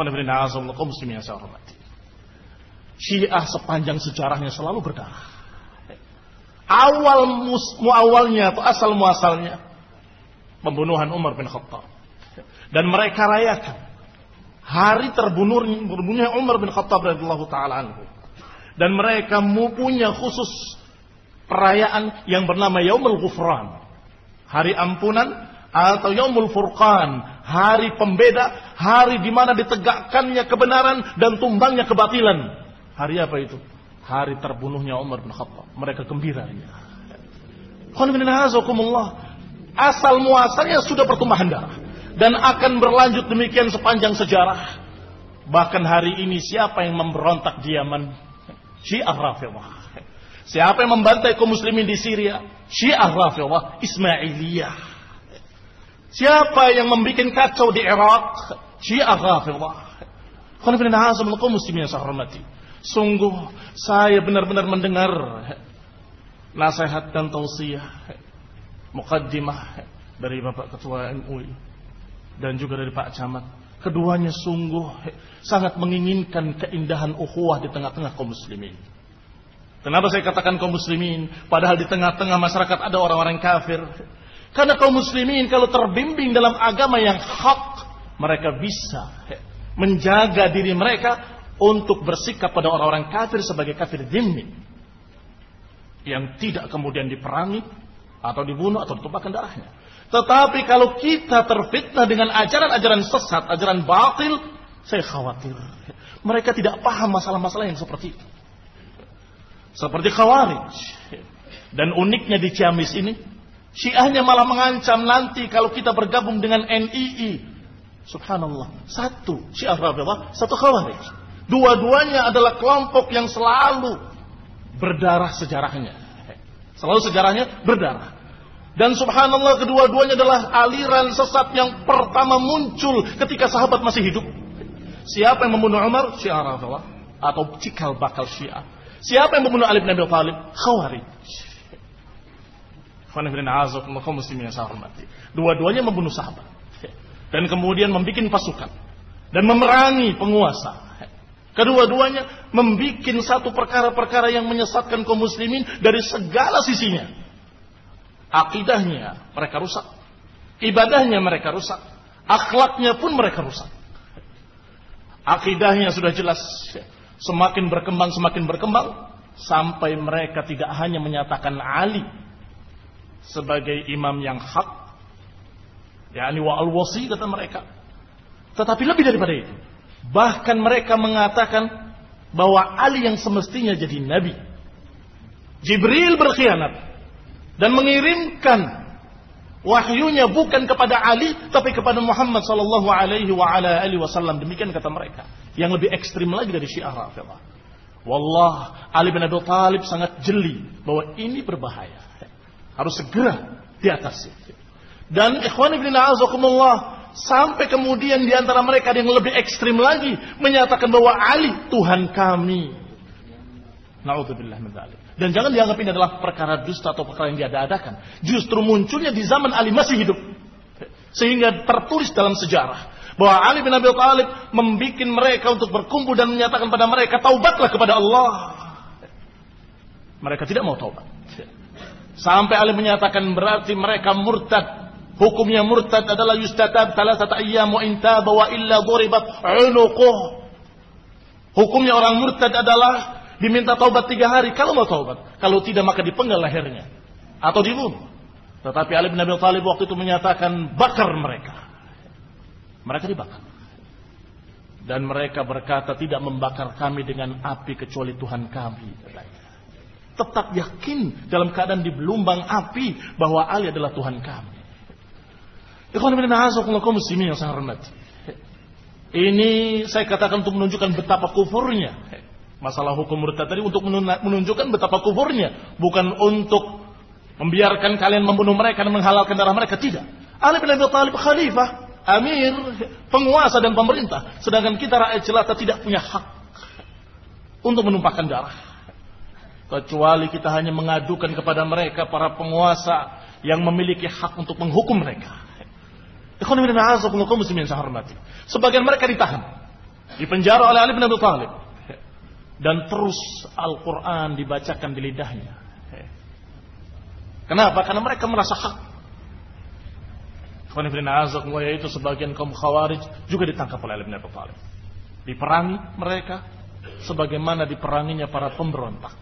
Muslimin yang saya hormati. Syiah sepanjang sejarahnya selalu berdarah. Awalnya atau asal muasalnya pembunuhan Umar bin Khattab. Dan mereka rayakan hari terbunuhnya Umar bin Khattab radhiyallahu taala anhu. Dan mereka punya khusus perayaan yang bernama Yaumul Ghufran, hari ampunan, atau Yaumul Furqan, hari pembeda, hari di mana ditegakkannya kebenaran dan tumbangnya kebatilan. Hari apa itu? Hari terbunuhnya Umar bin Khattab. Mereka gembira. Asal muasalnya sudah pertumpahan darah dan akan berlanjut demikian sepanjang sejarah. Bahkan hari ini siapa yang memberontak di Yaman? Syiah Rafidhah. Siapa yang membantai kaum muslimin di Syria? Syiah Rafidhah Ismailiyah. Siapa yang membuat kacau di Irak? Syiah Rafidhah. Kaum muslimin yang saya hormati, sungguh saya benar-benar mendengar nasihat dan tausiah muqaddimah dari Bapak Ketua MUI dan juga dari Pak Camat. Keduanya sungguh sangat menginginkan keindahan ukhuwah di tengah-tengah kaum muslimin. Kenapa saya katakan kaum muslimin? Padahal di tengah-tengah masyarakat ada orang-orang kafir. Karena kaum muslimin kalau terbimbing dalam agama yang hak, mereka bisa menjaga diri mereka untuk bersikap pada orang-orang kafir sebagai kafir dhimmi, yang tidak kemudian diperangi atau dibunuh atau ditumpahkan darahnya. Tetapi kalau kita terfitnah dengan ajaran-ajaran sesat, ajaran batil, saya khawatir mereka tidak paham masalah-masalah yang seperti itu. Seperti Khawarij. Dan uniknya di Ciamis ini, Syiahnya malah mengancam nanti kalau kita bergabung dengan NII. Subhanallah. Satu Syiah Rafidhah, satu Khawarij. Dua-duanya adalah kelompok yang selalu berdarah sejarahnya. Selalu sejarahnya berdarah. Dan subhanallah kedua-duanya adalah aliran sesat yang pertama muncul ketika sahabat masih hidup. Siapa yang membunuh Umar? Syiah Rafidhah atau cikal bakal Syiah. Siapa yang membunuh Ali bin Abi Thalib? Khawarij. Dua-duanya membunuh sahabat dan kemudian membuat pasukan dan memerangi penguasa. Kedua-duanya membuat satu perkara-perkara yang menyesatkan kaum muslimin dari segala sisinya. Akidahnya mereka rusak, ibadahnya mereka rusak, akhlaknya pun mereka rusak. Akidahnya sudah jelas semakin berkembang sampai mereka tidak hanya menyatakan Ali sebagai imam yang hak, yakni wa al-wasi kata mereka, tetapi lebih daripada itu, bahkan mereka mengatakan bahwa Ali yang semestinya jadi nabi. Jibril berkhianat dan mengirimkan wahyunya bukan kepada Ali tapi kepada Muhammad sallallahu alaihi wasallam. Demikian kata mereka. Yang lebih ekstrim lagi dari Syiah Rafidhah. Wallah, Ali bin Abi Thalib sangat jeli bahwa ini berbahaya. Harus segera diatasi. Dan ikhwan fillah azakumullah, sampai kemudian di antara mereka yang lebih ekstrim lagi menyatakan bahwa Ali Tuhan kami. Na'udzubillah min dzalik. Dan jangan dianggap ini adalah perkara dusta atau perkara yang diada-adakan. Justru munculnya di zaman Ali masih hidup. Sehingga tertulis dalam sejarah bahwa Ali bin Abi Thalib membuat mereka untuk berkumpul dan menyatakan pada mereka, taubatlah kepada Allah. Mereka tidak mau taubat. Sampai Ali menyatakan berarti mereka murtad. Hukumnya murtad adalah yustatab thalathata ayyam wa in taba wa illa duribat 'unuquh. Hukumnya orang murtad adalah diminta taubat 3 hari kalau mau taubat. Kalau tidak maka dipenggal lehernya atau dibunuh. Tetapi Ali bin Abi Thalib waktu itu menyatakan bakar mereka. Mereka dibakar. Dan mereka berkata tidak membakar kami dengan api kecuali Tuhan kami. Tetap yakin dalam keadaan di belumbang api bahwa Ali adalah Tuhan kami. Ikhwan fillah azakumullah muslimin yang saya hormati. Ini saya katakan untuk menunjukkan betapa kufurnya. Masalah hukum murtad tadi untuk menunjukkan betapa kufurnya, bukan untuk membiarkan kalian membunuh mereka dan menghalalkan darah mereka, tidak. Ali bin Abi Thalib khalifah, amir, penguasa dan pemerintah, sedangkan kita rakyat jelata tidak punya hak untuk menumpahkan darah. Kecuali kita hanya mengadukan kepada mereka para penguasa yang memiliki hak untuk menghukum mereka. Ikhwan fillah muslimin yang saya hormati. Sebagian mereka ditahan Dipenjara oleh Ali bin Abi Thalib. Dan terus Al-Quran dibacakan di lidahnya. Kenapa? Karena mereka merasa hak. Yaitu sebagian kaum Khawarij juga ditangkap oleh Ali bin Abi Thalib. Diperangi mereka sebagaimana diperanginya para pemberontak.